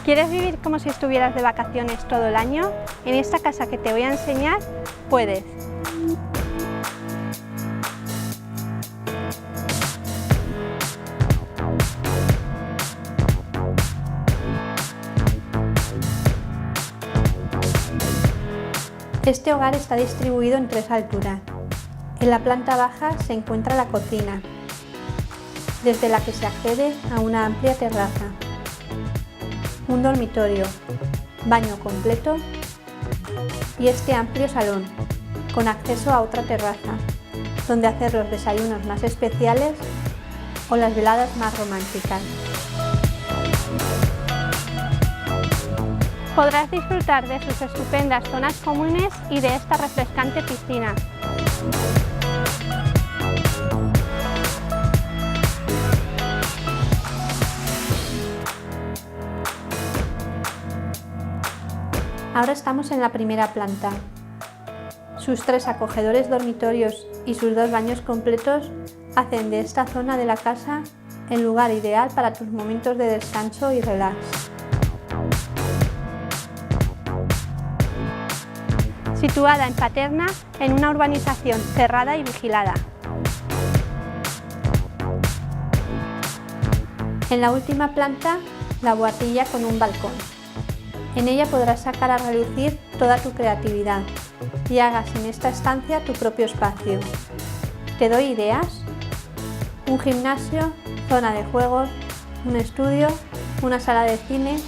¿Quieres vivir como si estuvieras de vacaciones todo el año? En esta casa que te voy a enseñar, puedes. Este hogar está distribuido en 3 alturas. En la planta baja se encuentra la cocina, desde la que se accede a una amplia terraza, un dormitorio, baño completo y este amplio salón, con acceso a otra terraza, donde hacer los desayunos más especiales o las veladas más románticas. Podrás disfrutar de sus estupendas zonas comunes y de esta refrescante piscina. Ahora estamos en la primera planta. Sus 3 acogedores dormitorios y sus 2 baños completos hacen de esta zona de la casa el lugar ideal para tus momentos de descanso y relax. Situada en Paterna, en una urbanización cerrada y vigilada. En la última planta, la bohardilla con un balcón. En ella podrás sacar a relucir toda tu creatividad y hagas en esta estancia tu propio espacio. ¿Te doy ideas? Un gimnasio, zona de juegos, un estudio, una sala de cine